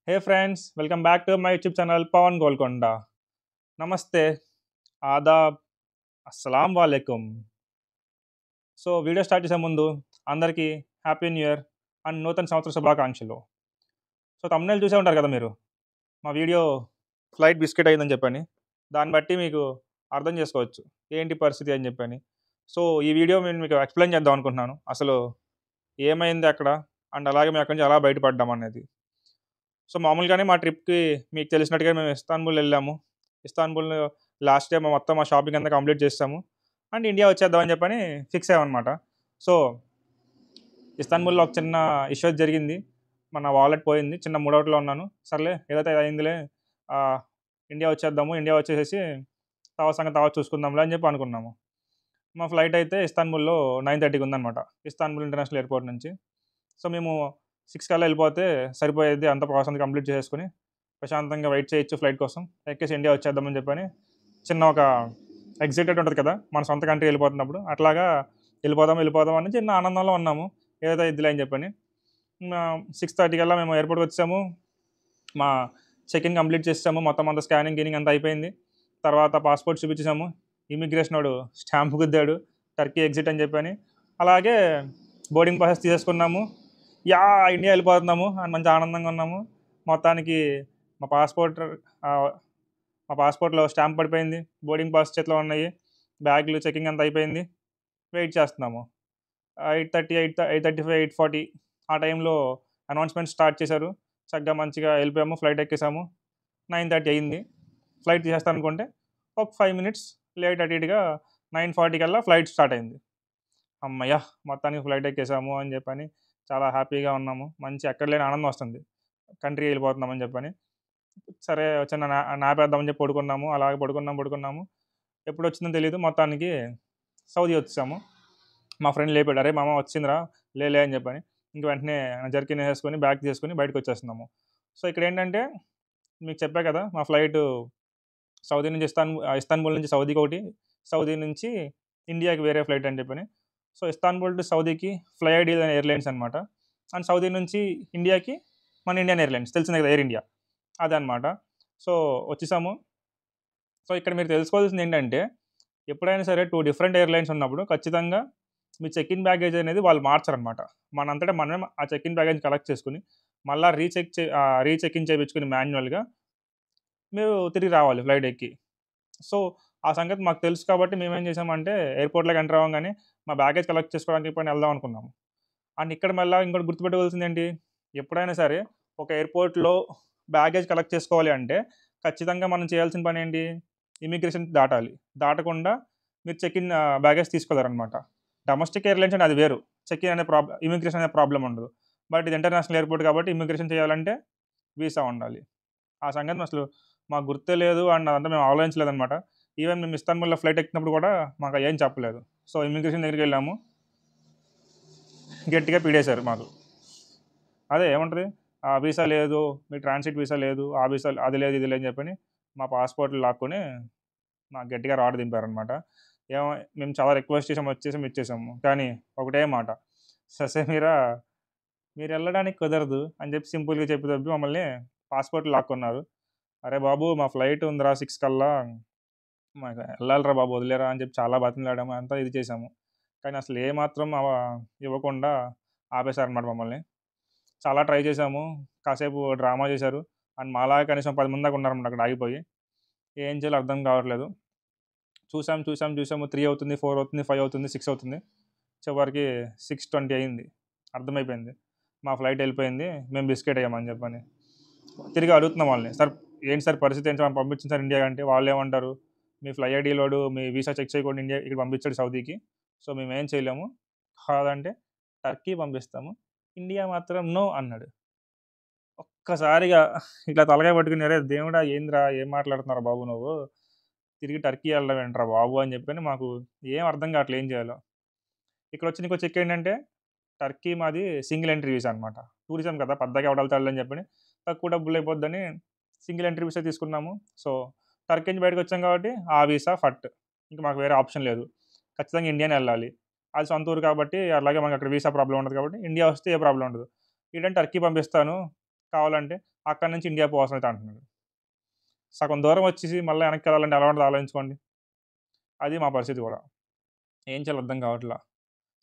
Hey friends, welcome back to my YouTube channel Pawan Golconda. Namaste, Adab, Assalamu alaikum. So video start చేసే ముందు అందరికీ happy new year and నూతన సంవత్సర శుభాకాంక్షలు. So తమ్ముళ్ళు చూసే ఉంటారు కదా మీరు మా వీడియో ఫ్లైట్ బిస్కెట్ అయిందని చెప్పని. దాన్ని బట్టి మీకు అర్థం చేసుకోవచ్చు ఏంటి పరిస్థితి అని చెప్పని. సో ఈ వీడియో నేను మీకు ఎక్స్ప్లెయిన్ చేద్దాం అనుకుంటున్నాను. అసలు ఏమైంది అక్కడ అండ్ అలాగే మేము అక్కడి నుంచి ఎలా బయటపడ్డాం అనేది. సో మామూలుగానే మా ట్రిప్‌కి మీకు తెలిసినట్టుగా మేము ఇస్తాన్బుల్ వెళ్ళాము. ఇస్తాన్బుల్ లాస్ట్ డే మొత్తం మా షాపింగ్ అంతా కంప్లీట్ చేసేసాము. అండ్ ఇండియా వచ్చేద్దామని చెప్పని ఫిక్స్ అయ్యామనమాట. సో ఇస్తాన్బుల్‌లో ఒక చిన్న ఇష్యూ జరిగింది. మన వాలెట్ పోయింది. చిన్న మూడవుట్లో ఉన్నాను. సర్లే ఏదైతే అది అయిందిలే. ఆహ్, ఇండియా వచ్చేద్దాము. ఇండియా వచ్చేసేసి తర్వాత సంగతి తర్వాత చూసుకుందాంలే అని చెప్పి అనుకున్నాము. మా ఫ్లైట్ అయితే ఇస్తాన్బుల్‌లో 9:30కి ఉందనమాట. ఇస్తాన్బుల్ ఇంటర్నేషనల్ ఎయిర్‌పోర్ట్ నుంచి. సో మేము 6 కల్లా వెళ్ళిపోతే సరిపోయేది. అంతా ప్రాసెస్ అంతా కంప్లీట్ చేసేసుకొని ప్రశాంతంగా వెయిట్ చేయొచ్చు ఫ్లైట్ కోసం. ఎక్కేసి ఇండియా వచ్చేద్దామని చెప్పని చిన్న ఒక ఎక్సైటెడ్ ఉంటది కదా! మన సొంత కంట్రీ వెళ్ళిపోతున్నప్పుడు. అట్లాగా వెళ్ళిపోదాం అని చిన్న ఆనందంలో ఉన్నాము. ఏదైతే అయిద్దిలే అని చెప్పని. 6:30 కల్లా మేము ఎయిర్‌పోర్ట్‌కి వచ్చేసాము. మా చెక్ ఇన్ కంప్లీట్ చేసేసాము. మొత్తం అంతా స్కానింగ్, గినింగ్ అంతా అయిపోయింది. తర్వాత పాస్‌పోర్ట్ చూపించేసాము. ఇమిగ్రేషనోడు స్టాంప్ గుద్దాడు. టర్కీ ఎగ్జిట్ అని చెప్పని. అలాగే బోర్డింగ్ పాసెస్ తీసేసుకున్నాము. ఇండియా వెళ్ళిపోతున్నాము అని మంచి ఆనందంగా ఉన్నాము. మొత్తానికి మా పాస్‌పోర్ట్ ఆహ్, మా పాస్‌పోర్ట్‌లో స్టాంప్ పడిపోయింది. బోర్డింగ్ పాస్ చేతిలో ఉన్నాయి. బ్యాగులు చెకింగ్ అంతా అయిపోయింది. వెయిట్ చేస్తున్నాము. 8:30, 8:35, 8:40 ఆ టైంలో అనౌన్స్‌మెంట్ స్టార్ట్ చేశారు. చక్కగా మంచిగా వెళ్ళిపోయాము. ఫ్లైట్ ఎక్కేసాము. 9:30 అయింది. ఫ్లైట్ తీసేస్తారనుకుంటే ఒక 5 మినిట్స్ లేట్ అటు ఇటుగా 9:40 కల్లా ఫ్లైట్ స్టార్ట్ అయింది. హమ్మయ్య! మొత్తానికి ఫ్లైట్ ఎక్కేసాము అని చెప్పని చాలా హ్యాపీగా ఉన్నాము. మంచి ఎక్కడ లేని ఆనందం వస్తుంది. కంట్రీ వెళ్ళిపోతున్నామని చెప్పని. సరే చిన్న నాపేద్దామని చెప్పి పడుకున్నాము. అలాగే పడుకున్నాము. ఎప్పుడొచ్చిందో తెలీదు. మొత్తానికి సౌదీ వచ్చేసాము. మా ఫ్రెండ్ లేపాడు. "అరేయ్ మామ వచ్చిందిరా లే" అని చెప్పని. ఇంక వెంటనే జర్కిన్ ఏసేసుకొని బ్యాగ్ తీసుకొని బయటకొచ్చేస్తున్నాము. సో ఇక్కడేంటంటే మీకు చెప్పా కదా! మా ఫ్లైటు సౌదీ నుంచి ఇస్తాన్బుల్ నుంచి సౌదీకి ఒకటి, సౌదీ నుంచి ఇండియాకి వేరే ఫ్లైట్ అని చెప్పని. సో ఇస్తాన్బుల్ టు సౌదీకి ఫ్లై ఐడీల్ అనే ఎయిర్‌లైన్స్ అనమాట. అండ్ సౌదీ నుంచి ఇండియాకి మన ఇండియన్ ఎయిర్‌లైన్స్ తెలిసిందే కదా! ఎయిర్ ఇండియా అదనమాట. సో వచ్చేసాము. సో ఇక్కడ మీరు తెలుసుకోవాల్సిందేంటంటే ఎప్పుడైనా సరే 2 డిఫరెంట్ ఎయిర్‌లైన్స్ ఉన్నప్పుడు ఖచ్చితంగా మీ చెక్ ఇన్ బ్యాగేజ్ అనేది వాళ్ళు మార్చరనమాట. మనంతట మనమే ఆ చెక్ ఇన్ బ్యాగేజ్ కలెక్ట్ చేసుకొని, మళ్ళా రీచెక్ ఇన్ చేపించుకొని మాన్యువల్‌గా మీరు తిరిగి రావాలి ఫ్లైట్ ఎక్కి. సో, ఆ సంగతి మాకు తెలుసు కాబట్టి మేమేం చేసామంటే ఎయిర్‌పోర్ట్‌లోకి ఎంటర్ అవ్వంగానే మా బ్యాగేజ్ కలెక్ట్ చేసుకోవడానికి చెప్పని వెళ్దాం అనుకున్నాము. అండ్ ఇక్కడ మళ్ళా ఇంకోటి గుర్తుపెట్టుకోవాల్సిందేంటి, ఎప్పుడైనా సరే ఒక ఎయిర్‌పోర్ట్‌లో బ్యాగేజ్ కలెక్ట్ చేసుకోవాలి అంటే ఖచ్చితంగా మనం చేయాల్సిన పనేంటి, ఇమిగ్రేషన్ దాటాలి. దాటకుండా మీరు బ్యాగేజ్ తీసుకోలేరనమాట. డొమెస్టిక్ ఎయిర్‌లైన్స్ అంటే అది వేరు. ఇమిగ్రేషన్ అనే ప్రాబ్లమ్ ఉండదు. బట్ ఇది ఇంటర్నేషనల్ ఎయిర్‌పోర్ట్ కాబట్టి ఇమిగ్రేషన్ చేయాలంటే వీసా ఉండాలి. ఆ సంగతి అసలు మాకు గుర్తే లేదు. అండ్ అదంతా మేము ఆలోచించలేదనమాట. ఈవెన్ మేము ఇస్తాన్బుల్‌లో ఫ్లైట్ ఎక్కినప్పుడు కూడా మాకు అయ్యేం చెప్పలేదు. సో, ఇమిగ్రేషన్ దగ్గరికెళ్ళాము. గట్టిగా పీడేశారు మాకు. అదే ఏమంటది, వీసా లేదు, మీ ట్రాన్సిట్ వీసా లేదు, ఆ వీసా అది లేదు, ఇది లేదు అని చెప్పని మా పాస్‌పోర్ట్‌లు లాక్కొని మాకు గట్టిగా రాడ్ దింపారనమాట. ఏమో మేము చాలా రిక్వెస్ట్ చేసాము, ఇచ్చేసాము. కానీ ఒకటే మాట, "ససేమిరా మీరెళ్ళడానికి కుదరదు" అని చెప్పి సింపుల్‌గా చెప్పి దబ్బి మమ్మల్ని పాస్‌పోర్ట్‌లు లాక్కున్నారు. "అరే బాబు! మా ఫ్లైట్ ఉందిరా 6 కల్లా మాకు ఎళ్ళాలిరా బాబు వదిలేరా" అని చెప్పి చాలా బతిమిలాడాము. అంతా ఇది చేసాము. కానీ అసలు ఏమాత్రం ఇవ్వకుండా ఆపేశారనమాట మమ్మల్ని. చాలా ట్రై చేసాము. కాసేపు డ్రామా చేశారు. అండ్ మాలాగా కనీసం 10 మంది దాకా ఉన్నారనమాట అక్కడ ఆగిపోయి. ఏం చేయాలో అర్థం కావట్లేదు. చూసాము 3 అవుతుంది, 4 అవుతుంది, 5 అవుతుంది, 6 అవుతుంది. చివరికి 6:20 అయింది. అర్థమైపోయింది. మా ఫ్లైట్ ఎళ్ళిపోయింది. మేము బిస్కెట్ అయ్యామని చెప్పని. తిరిగి అడుగుతున్నాం వాళ్ళని. సార్ ఏంటి సార్ పరిస్థితి ఏంటి సార్ పంపించండి సార్ ఇండియాకి అంటే వాళ్ళేమంటారు, మీ ఫ్లై ఐడీలోడు మీ వీసా చెక్ చేయకుండా ఇక్కడ పంపించాడు సౌదీకి. సో మేమేం చేయలేము. కాదంటే టర్కీ పంపిస్తాము. ఇండియా మాత్రం నో అన్నాడు. ఒక్కసారిగా ఇట్లా తలకాయ పట్టుకొని "అరేయ్ దేవుడా! ఏందిరా ఏం మాట్లాడుతున్నావురా బాబు నువ్వు? తిరిగి టర్కీ ఎళ్ళడం ఏంట్రా బాబు" అని చెప్పని మాకు ఏం అర్థం కావట్లే ఏం చేయాలో. ఇక్కడొచ్చి ఇంకో చిక్కేంటంటే టర్కీ మాది సింగిల్ ఎంట్రీ వీసా అనమాట. టూరిజం కదా! పద్దాక ఎవడెళ్తే ఆళ్ళని చెప్పని తక్కువ డబ్బులు అయిపోద్దని సింగిల్ ఎంట్రీ వీసా తీసుకున్నాము. సో, టర్కీ నుంచి బయటకొచ్చాం కాబట్టి ఆ వీసా ఫట్. ఇంక మాకు వేరే ఆప్షన్ లేదు. ఖచ్చితంగా ఇండియానే ఎళ్ళాలి. అది సొంత ఊరు కాబట్టి అలాగే మాకక్కడ వీసా ప్రాబ్లమ్ ఉండదు కాబట్టి ఇండియా వస్తే ఏ ప్రాబ్లమ్ ఉండదు. ఈడేంటి టర్కీ పంపిస్తాను. కావాలంటే అక్కడి నుంచి ఇండియా పోవాల్సయితే అంటున్నాడు. సగం దూరం వచ్చేసి మళ్ళీ వెనక్కెళ్ళాలంటే ఎలా ఉంటదో ఆలోచించుకోండి. అది మా పరిస్థితి గూడా. ఏం చేయాలో అర్థం కావట్లా.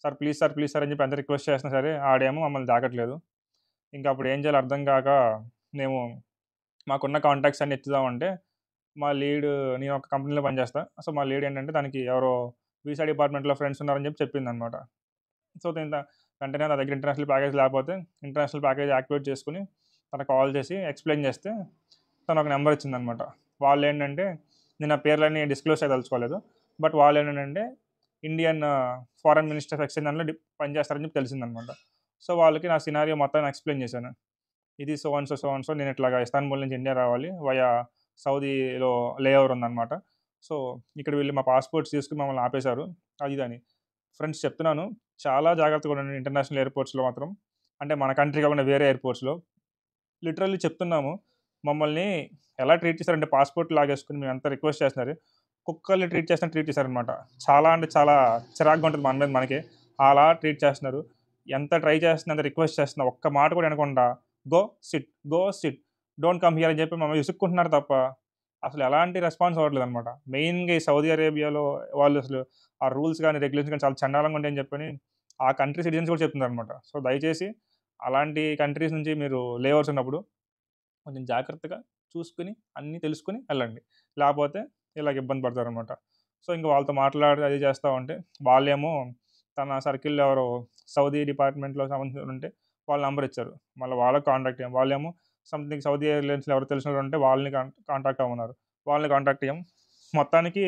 Sir please sir, please sir అని చెప్పి ఎంత రిక్వెస్ట్ చేసినా సరే ఆడేమో మమ్మల్ని తాకట్లేదు. ఇంక అప్పుడు ఏం చేయాలో అర్థం కాక మేము మాకున్న కాంటాక్ట్స్ అన్నీ ఎత్తుదామంటే మా లీడ్ నేను ఒక కంపెనీలో పనిచేస్తా. సో, మా లీడ్ ఏంటంటే దానికి ఎవరో వీసా డిపార్ట్మెంట్‌లో ఫ్రెండ్స్ ఉన్నారని చెప్పి చెప్పిందనమాట. సో, వెంటనే నా దగ్గర ఇంటర్నేషనల్ ప్యాకేజ్ లేకపోతే ఇంటర్నేషనల్ ప్యాకేజ్ యాక్టివేట్ చేసుకొని తనకు కాల్ చేసి ఎక్స్‌ప్లెయిన్ చేస్తే తను ఒక నెంబర్ ఇచ్చిందనమాట. వాళ్ళేంటంటే నేను ఆ పేర్లన్నీ డిస్క్లోజ్ చేయదలుచుకోలేదు. బట్ వాళ్ళేంటంటే Indian foreign minister of exchange దాంట్లో పనిచేస్తారని చెప్పి తెలిసిందనమాట. సో, వాళ్ళకి నా సినారియో మొత్తం ఎక్స్‌ప్లెయిన్ చేశాను. ఇది so and so, so and so నేను ఇట్లాగా ఇస్తాన్బుల్ నుంచి ఇండియా రావాలి. వయా సౌదీలో లే ఓవర్ ఉందనమాట. సో, ఇక్కడ వీళ్ళు మా పాస్‌పోర్ట్స్ తీసుకొని మమ్మల్ని ఆపేశారు. అది ఇదని. ఫ్రెండ్స్ చెప్తున్నాను. చాలా జాగ్రత్తగా ఉండండి ఇంటర్నేషనల్ ఎయిర్‌పోర్ట్స్‌లో మాత్రం. అంటే మన కంట్రీ కాకుండా వేరే ఎయిర్‌పోర్ట్స్‌లో. లిటరల్లీ చెప్తున్నాము. మమ్మల్ని ఎలా ట్రీట్ చేశారంటే పాస్‌పోర్ట్ లాగేసుకొని మేమెంత రిక్వెస్ట్ చేస్తున్నారు. కుక్కల్ని ట్రీట్ చేసినట్టు ట్రీట్ చేశారనమాట. చాలా అంటే చాలా చిరాకుగా ఉంటది మన మీద మనకే. అలా ట్రీట్ చేస్తున్నారు. ఎంత ట్రై చేస్తున్నా, ఎంత రిక్వెస్ట్ చేస్తున్నా ఒక్క మాట కూడా వినకుండా go SIT, go SIT, don't come here అని చెప్పి మమ్మల్ని విసుక్కుంటున్నారు తప్ప అసలు ఎలాంటి రెస్పాన్స్ అవ్వట్లేదనమాట. మెయిన్‌గా ఈ సౌదీ అరేబియాలో వాళ్ళు అసలు ఆ రూల్స్ గాని, రెగ్యులేషన్స్ గాని చాలా చండాలంగా ఉంటాయని చెప్పని ఆ కంట్రీ సిటిజన్స్ కూడా చెప్తున్నారనమాట. సో, దయచేసి అలాంటి కంట్రీస్ నుంచి మీరు లేఓవర్స్ ఉన్నప్పుడు కొంచెం జాగ్రత్తగా చూసుకొని, అన్నీ తెలుసుకొని ఎళ్ళండి. లేపోతే ఇలాగ ఇబ్బంది పడతారనమాట. సో, ఇంక వాళ్ళతో మాట్లాడి అది చేస్తా ఉంటే, వాళ్ళేమో తన సర్కిల్‌లో ఎవరో సౌదీ డిపార్ట్‌మెంట్‌లో సంబంధించినోళ్ళుంటే వాళ్ళ నంబర్ ఇచ్చారు. మళ్ళీ వాళ్ళకి కాంటాక్ట్ అయ్యాం. వాళ్ళేమో సంథింగ్ సౌదీ ఎయిర్‌లైన్స్‌లో ఎవరో తెలిసినోళ్ళుంటే వాళ్ళని కాంటాక్ట్ అవ్వమన్నారు. వాళ్ళని కాంటాక్ట్ అయ్యాం. మొత్తానికి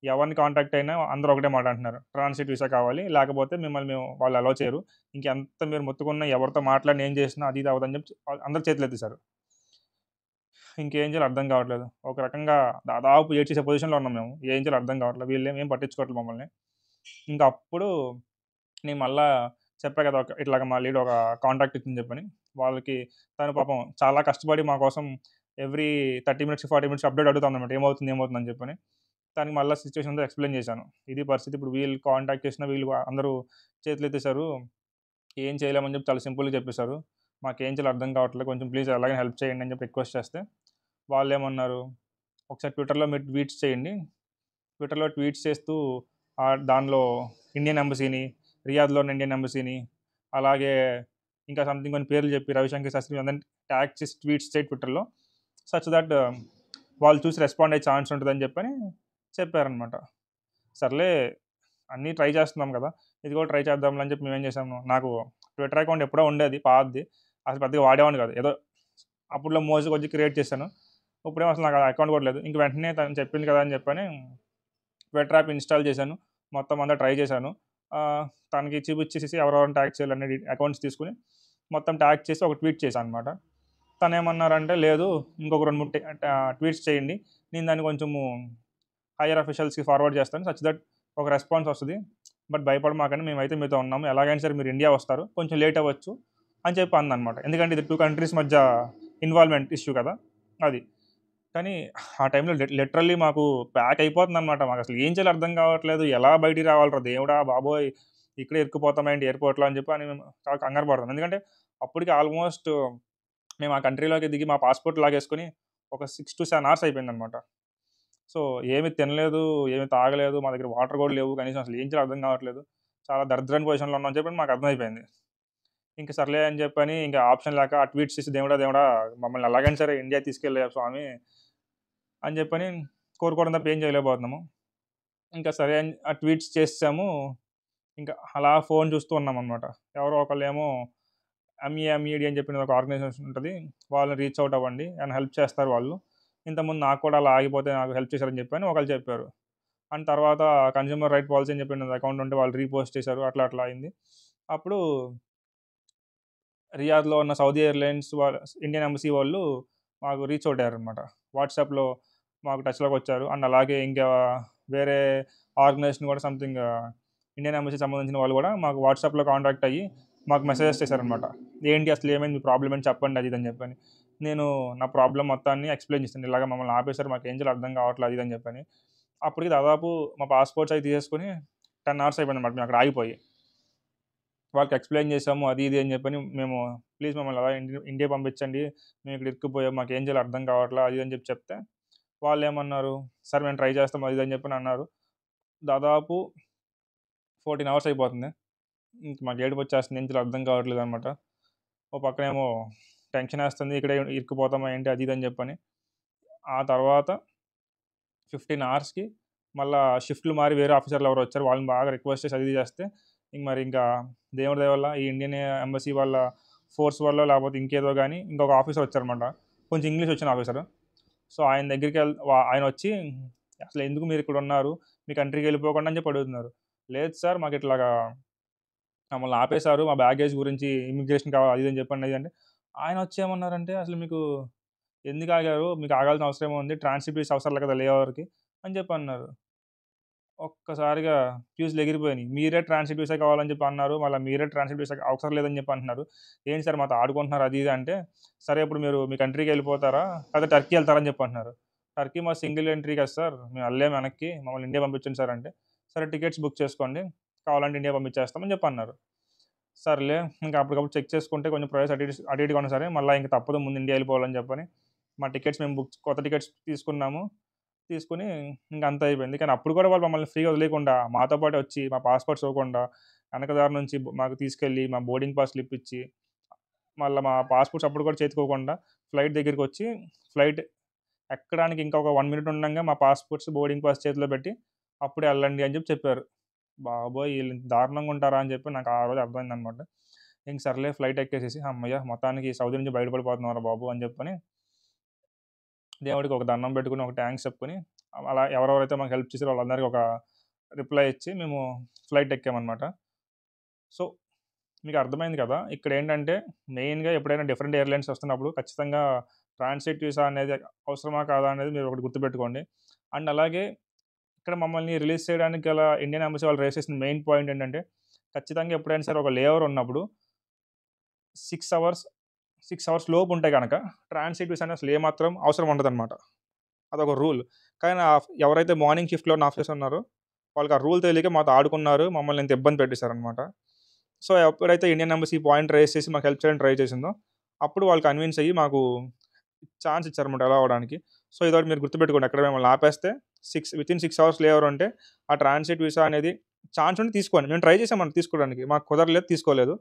ఎవరిని కాంటాక్ట్ అయినా అందరూ ఒకటే మాట అంటున్నారు. ట్రాన్సిట్ వీసా కావాలి. లేకపోతే మిమ్మల్ని వాళ్ళు అలో చేయరు. ఇంకెంత మీరు మొత్తుకున్నా, ఎవరితో మాట్లాడినా, ఏం చేసినా అది ఇది అవ్వదని చెప్పి అందరూ చేతులెత్తేసారు. ఇంకేం చేయాలో అర్థం కావట్లేదు. ఒక రకంగా దాదాపు ఏడ్చేసే పొజిషన్‌లో ఉన్నాం మేము. ఏం చేయాలో అర్థం కావట్లేదు. వీళ్ళేమో పట్టించుకోవట్లేదు మమ్మల్ని. ఇంక అప్పుడు నేను మళ్ళా చెప్పా కదా! ఇట్లాగ మా లీడ్ ఒక కాంటాక్ట్ ఇచ్చిందని చెప్పని. వాళ్ళకి తను పాపం చాలా కష్టపడి మా కోసం ఎవ్రీ 30 మినిట్స్, 40 మినిట్స్ అప్డేట్ అడుగుతామనమాట. ఏమవుతుంది, ఏమవుతుంది అని చెప్పని. తనకి మళ్ళా సిట్యుయేషన్ అంతా ఎక్స్‌ప్లెయిన్ చేశాను. ఇది పరిస్థితి. ఇప్పుడు వీళ్ళు కాంటాక్ట్ చేసినా వీళ్ళు అందరూ చేతులెత్తేసారు. ఏం చేయలేమని చెప్పి చాలా సింపుల్‌గా చెప్పేసారు. మాకేం చేయాలో అర్థం కావట్లేదు. కొంచెం ప్లీజ్ ఎలాగైనా హెల్ప్ చేయండి అని చెప్పి రిక్వెస్ట్ చేస్తే వాళ్ళేమన్నారు, ఒకసారి ట్విట్టర్‌లో మీరు ట్వీట్స్ చేయండి. ట్విట్టర్‌లో ట్వీట్స్ చేస్తూ దానిలో ఇండియన్ ఎంబసీని, రియాద్‌లో ఉన్న ఇండియన్ ఎంబసీని, అలాగే ఇంకా సంథింగ్ కొన్ని పేర్లు చెప్పి రవిశంకర్ శాస్త్రి అందరిని ట్యాగ్ చేసి ట్వీట్స్ చేయి ట్విట్టర్‌లో. సచ్ థట్ వాళ్ళు చూసి రెస్పాండ్ అయ్యే ఛాన్స్ ఉంటదని చెప్పని చెప్పారనమాట. సర్లే అన్నీ ట్రై చేస్తున్నాం కదా! ఇది కూడా ట్రై చేద్దాంలే అని చెప్పి మేమేం చేసాము, నాకు ట్విట్టర్ అకౌంట్ ఎప్పుడో ఉండేది పాతది. అసలు పెద్దగా వాడేవాడిని కాదు. ఏదో అప్పట్లో మోజు కొద్దీ క్రియేట్ చేశాను. ఇప్పుడేమో అసలు నాకు ఆ అకౌంట్ కూడా లేదు. ఇంక వెంటనే తను చెప్పింది కదా అని చెప్పని ట్విట్టర్ యాప్ ఇన్‌స్టాల్ చేశాను. మొత్తం అంతా ట్రై చేశాను. తనకి చూపిచ్చేసేసి ఎవరెవరిని ట్యాగ్ చేయాలనే అకౌంట్స్ తీసుకొని మొత్తం ట్యాగ్ చేసి ఒక ట్వీట్ చేశా అనమాట. తనేమన్నారంటే, "లేదు ఇంకొక 2, 3 ట్వీట్స్ చేయండి. నేను దాన్ని కొంచెము హైయర్ అఫీషియల్స్‌కి ఫార్వర్డ్ చేస్తాను. సచ్ థట్ ఒక రెస్పాన్స్ వస్తది. బట్ భయపడమాకండి మేమైతే మీతో ఉన్నాము. ఎలాగైనా సరే మీరు ఇండియా వస్తారు. కొంచెం లేట్ అవ్వచ్చు" అని చెప్పి అందనమాట. ఎందుకంటే ఇది 2 కంట్రీస్ మధ్య ఇన్వాల్వ్‌మెంట్ ఇష్యూ కదా! అది. కానీ ఆ టైంలో లిటరల్లీ మాకు ప్యాక్ అయిపోతుందనమాట. మాకసలు ఏం చేయాలో అర్థం కావట్లేదు. ఎలా బయటికి రావాలిరా దేవుడా బాబోయ్! ఇక్కడే ఇరుక్కుపోతామేంటి ఎయిర్‌పోర్ట్‌లో అని చెప్పి మేము చాలా కంగారు పడుతున్నాం. ఎందుకంటే అప్పటికి ఆల్మోస్ట్ మేము ఆ కంట్రీలోకి దిగి మా పాస్‌పోర్ట్ లాగేసుకొని ఒక 6-7 అవర్స్ అయిపోయిందనమాట. సో, ఏమి తినలేదు, ఏమి తాగలేదు. మా దగ్గర వాటర్ కూడా లేవు. కనీసం అసలు ఏం చేయాలో అర్థం కావట్లేదు. చాలా దరిద్రమైన పొజిషన్‌లో ఉన్నామని చెప్పి మాకు అర్థమైపోయింది. ఇంక సర్లే అని చెప్పని ఇంక ఆప్షన్ లేక ఆ ట్వీట్స్ చేసి దేవుడా! దేవుడా! మమ్మల్ని ఎలాగైనా సరే ఇండియా తీసుకెళ్ళయ్యా స్వామి అని చెప్పని కోరుకోవడం తప్ప ఏం చేయలేకపోతున్నాము. ఇంకా సరే అని ఆ ట్వీట్స్ చేసేసాము. ఇంకా అలా ఫోను చూస్తూ ఉన్నామనమాట. ఎవరో ఒకళ్ళేమో ఎంఈఎంఈడీ అని చెప్పిన ఒక ఆర్గనైజేషన్ ఉంటది. వాళ్ళని రీచ్ ఔట్ అవ్వండి అండ్ హెల్ప్ చేస్తారు వాళ్ళు. ఇంతకుముందు నాకు కూడా అలా ఆగిపోతే నాకు హెల్ప్ చేశారని చెప్పని ఒకళ్ళు చెప్పారు. అండ్ తర్వాత కన్స్యూమర్ రైట్ పాలిసీ అని చెప్పి నాది అకౌంట్ ఉంటే వాళ్ళు రీపోస్ట్ చేశారు. అట్లా అట్లా అయింది. అప్పుడు రియాద్‌లో ఉన్న సౌదీ ఎయిర్‌లైన్స్ ఇండియన్ ఎంబసీ వాళ్ళు మాకు రీచ్ ఔట్ అయ్యారనమాట. వాట్సాప్‌లో మాకు టచ్‌లోకొచ్చారు. అండ్ అలాగే ఇంకా వేరే ఆర్గనైజేషన్ కూడా సంథింగ్ ఇండియన్ ఎంబసీకి సంబంధించిన వాళ్ళు కూడా మాకు వాట్సాప్‌లో కాంటాక్ట్ అయ్యి మాకు మెసేజెస్ చేశారనమాట. ఏంటి అసలు ఏమైంది? మీ ప్రాబ్లమ్ ఏంటి చెప్పండి అది ఇది అని చెప్పని. నేను నా ప్రాబ్లమ్ మొత్తాన్ని ఎక్స్‌ప్లెయిన్ చేశాను. ఇలాగ మమ్మల్ని ఆపేశారు. మాకేం చేయాలో అర్థం కావట్లేదు అది ఇది అని చెప్పని. అప్పటికి దాదాపు మా పాస్‌పోర్ట్స్ అవి తీసేసుకొని 10 అవర్స్ అయిపోయిందనమాట మేము అక్కడ ఆగిపోయి. వాళ్ళకి ఎక్స్‌ప్లెయిన్ చేసాము. అది ఇది అని చెప్పని మేము ప్లీజ్ మమ్మల్ని అలా ఇండియా పంపించండి. మేము ఇక్కడ ఇరుక్కుపోయాం. మాకేం చేయాలో అర్థం కావట్లా అది ఇది అని చెప్తే వాళ్ళేమన్నారు, సరే మేము ట్రై చేస్తాం అది ఇది అని చెప్పని అన్నారు. దాదాపు 14 అవర్స్ అయిపోతుంది. ఇంక మాకు ఏడుపొచ్చేస్తుంది. ఏం చేయాలో అర్థం కావట్లేదనమాట. ఓ పక్కనేమో టెన్షనేస్తుంది. ఇక్కడే ఇరుక్కుపోతామా ఏంటి అది ఇది అని చెప్పని. ఆ తర్వాత 15 అవర్స్‌కి మళ్ళా షిఫ్ట్‌లు మారి వేరే ఆఫీసర్లు ఎవరో వచ్చారు. వాళ్ళని బాగా రిక్వెస్ట్ చేసి అది ఇది చేస్తే ఇంకా దేవుడి దయ వల్ల ఈ ఇండియన్ ఎంబసీ వాళ్ళ ఫోర్స్ వల్లో లేకపోతే ఇంకేదో గాని ఇంకొక ఆఫీసర్ వచ్చారనమాట. కొంచెం ఇంగ్లీష్ వచ్చిన ఆఫీసరు. సో, ఆయన దగ్గరికి ఆయనొచ్చి "అసలు ఎందుకు మీరిక్కడున్నారు? మీ కంట్రీకి వెళ్ళిపోకండి" అని చెప్పి అడుగుతున్నారు. "లేదు సార్ మాకిట్లాగా మమ్మల్ని ఆపేశారు. మా బ్యాగేజ్ గురించి ఇమిగ్రేషన్ కావాలి అది ఇది అని చెప్పండి" అది అంటే ఆయనొచ్చి ఏమన్నారంటే, "అసలు మీకు ఎందుకు ఆగారు? మీకు ఆగాల్సిన అవసరం ఏముంది? ట్రాన్సిట్ వీసా అవసరం లేదు కదా లే ఓవర్‌కి" అని చెప్పి అన్నారు. ఒక్కసారిగా ఫ్యూజులు ఎగిరిపోయినాయి. మీరే ట్రాన్సిట్ వీసా కావాలని చెప్పి అన్నారు. మళ్ళా మీరే ట్రాన్సిట్ వీసా అవసరం లేదని చెప్పి అంటున్నారు. ఏంటి సార్ మాతో ఆడుకుంటున్నారు అది ఇది అంటే, సరే ఇప్పుడు మీరు మీ కంట్రీకి వెళ్ళిపోతారా? లేకపోతే టర్కీ వెళ్తారా అని చెప్పి అంటున్నారు. టర్కీ మా సింగిల్ ఎంట్రీ కదా సార్. మేము వెళ్ళలేము వెనక్కి. మమ్మల్ని ఇండియా పంపించండి సార్ అంటే, సరే టికెట్స్ బుక్ చేసుకోండి. కావాలంటే ఇండియా పంపించేస్తామని చెప్పి అన్నారు. సర్లే ఇంకా అప్పటికప్పుడు చెక్ చేసుకుంటే కొంచెం ప్రైస్ అటు ఇటుగా ఉన్నా సరే, మళ్ళా ఇంక తప్పదు ముందు ఇండియా వెళ్ళిపోవాలని చెప్పని, మా టికెట్స్ మేము కొత్త టికెట్స్ తీసుకున్నాము. తీసుకొని ఇంక అంతా అయిపోయింది. కానీ అప్పుడు కూడా వాళ్ళు మమ్మల్ని ఫ్రీగా వదిలేయకుండా మాతో పాటే వచ్చి మా పాస్‌పోర్ట్స్ ఇవ్వకుండా వెనక దారి నుంచి మాకు తీసుకెళ్ళి మా బోర్డింగ్ పాస్‌లు ఇప్పించి, మళ్ళా మా పాస్‌పోర్ట్స్ అప్పుడు కూడా చేతికివ్వకుండా ఫ్లైట్ దగ్గరికొచ్చి ఫ్లైట్ ఎక్కడానికి ఇంకా ఒక 1 మినిట్ ఉండంగా మా పాస్‌పోర్ట్స్, బోర్డింగ్ పాస్ చేతిలో పెట్టి అప్పుడే ఎళ్ళండి అని చెప్పారు. బాబోయ్! ఈళ్ళు ఇంత దారుణంగా ఉంటారా అని చెప్పి నాకు ఆ రోజు అర్థమైందనమాట. ఇంక సర్లే ఫ్లైట్ ఎక్కేసేసి హమ్మయ్య! మొత్తానికి సౌదీ నుంచి బయటపడిపోతున్నాంరా బాబు అని చెప్పని దేవుడికి ఒక దండం పెట్టుకొని, ఒక థాంక్స్ చెప్పుకొని, అలా ఎవరెవరైతే మాకు హెల్ప్ చేసారో వాళ్ళందరికీ ఒక రిప్లై ఇచ్చి మేము ఫ్లైట్ ఎక్కామనమాట. సో, మీకు అర్థమైంది కదా! ఇక్కడేంటంటే మెయిన్‌గా ఎప్పుడైనా డిఫరెంట్ ఎయిర్‌లైన్స్ వస్తున్నప్పుడు ఖచ్చితంగా ట్రాన్సిట్ వీసా అనేది అవసరమా? కాదా? అనేది మీరు ఒకటి గుర్తుపెట్టుకోండి. అండ్ అలాగే ఇక్కడ మమ్మల్ని రిలీజ్ చేయడానికి గల ఇండియన్ ఎంబసీ వాళ్ళు రైజ్ చేసిన మెయిన్ పాయింట్ ఏంటంటే, ఖచ్చితంగా ఎప్పుడైనా సరే ఒక లే ఓవర్ ఉన్నప్పుడు 6 అవర్స్ 6 అవర్స్ లోపు ఉంటే గనక ట్రాన్సిట్ వీసా అనేది అసలు ఏమాత్రం అవసరం ఉండదనమాట. అదొక రూల్. కానీ ఎవరైతే మార్నింగ్ షిఫ్ట్‌లో ఉన్న ఆఫీసర్స్ ఉన్నారో, వాళ్ళకి ఆ రూల్ తెలియక మాతో ఆడుకున్నారు. మమ్మల్ని ఇంత ఇబ్బంది పెట్టేశారనమాట. సో, ఎప్పుడైతే ఇండియన్ ఎంబసీ ఈ పాయింట్ రైజ్ చేసి మాకు హెల్ప్ చేయడానికి ట్రై చేసిందో, అప్పుడు వాళ్ళు కన్విన్స్ అయ్యి మాకు ఛాన్స్ ఇచ్చారనమాట అలౌ అవ్వడానికి. సో, ఇదొకటి మీరు గుర్తుపెట్టుకోండి. ఎక్కడ మిమ్మల్ని ఆపేస్తే వితిన్ 6 అవర్స్ లే ఓవర్ ఉంటే, ఆ ట్రాన్సిట్ వీసా అనేది ఛాన్స్ ఉంటే తీసుకోండి. మేము ట్రై చేసామండి తీసుకోవడానికి. మాకు కుదరలేదు, తీసుకోలేదు.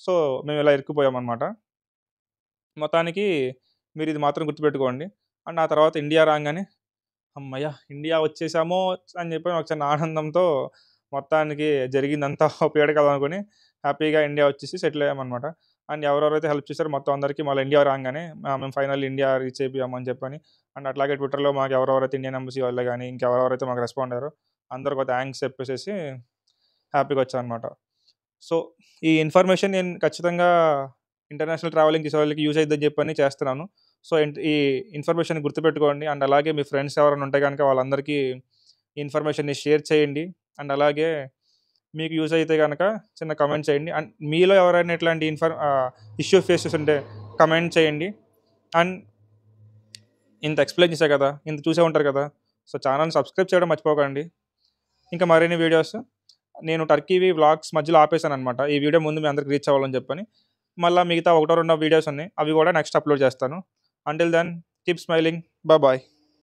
సో, మేము ఇలా ఇరుక్కుపోయామనమాట. మొత్తానికి మీరిది మాత్రం గుర్తుపెట్టుకోండి. అండ్ ఆ తర్వాత ఇండియా రాంగానే హమ్మయ్య! ఇండియా వచ్చేసాము అని చెప్పి ఒక చిన్న ఆనందంతో మొత్తానికి జరిగిందంతా ఒక పీడకలం అనుకోని హ్యాపీగా ఇండియా వచ్చేసి సెటిల్ అయ్యామనమాట. అండ్ ఎవరెవరైతే హెల్ప్ చేసారో మొత్తం అందరికీ మళ్ళీ ఇండియా రాంగానే మేము ఫైనల్లీ ఇండియా రీచ్ అయిపోయాము అని చెప్పని. అండ్ అట్లాగే ట్విట్టర్‌లో మాకు ఎవరెవరైతే ఇండియన్ ఎంబసీ వాళ్ళే గాని, ఇంకెవరెవరైతే మాకు రెస్పాండ్ అయ్యారో అందరికి ఒక థాంక్స్ చెప్పేసేసి హ్యాపీగా వచ్చామనమాట. సో, ఈ ఇన్ఫర్మేషన్ నేను ఖచ్చితంగా ఇంటర్నేషనల్ ట్రావెలింగ్ చేసేవాళ్ళకి యూజ్ అయిద్దని చెప్పని చేస్తున్నాను. సో, ఈ ఇన్ఫర్మేషన్ గుర్తుపెట్టుకోండి. అండ్ అలాగే మీ ఫ్రెండ్స్ ఎవరైనా ఉంటే గనక వాళ్ళందరికీ ఈ ఇన్ఫర్మేషన్‌ని షేర్ చేయండి. అండ్ అలాగే మీకు యూజ్ అయితే గనక చిన్న కామెంట్ చేయండి. అండ్ మీలో ఎవరైనా ఇట్లాంటి ఇష్యూ ఫేస్ చేసుంటే కామెంట్ చేయండి. అండ్ ఇంత ఎక్స్‌ప్లెయిన్ చేశా కదా! ఇంత చూసే ఉంటారు కదా! సో, ఛానెల్‌ని సబ్స్క్రైబ్ చేయడం మర్చిపోకండి. ఇంకా మరిన్ని వీడియోస్ నేను టర్కీవి వ్లాగ్స్ మధ్యలో ఆపేసాననమాట. ఈ వీడియో ముందు మీ అందరికి రీచ్ అవ్వాలని చెప్పని. మళ్ళా మిగతా ఒకటో రెండో వీడియోస్ ఉన్నాయి. అవి కూడా నెక్స్ట్ అప్‌లోడ్ చేస్తాను. Until then keep smiling. Bye.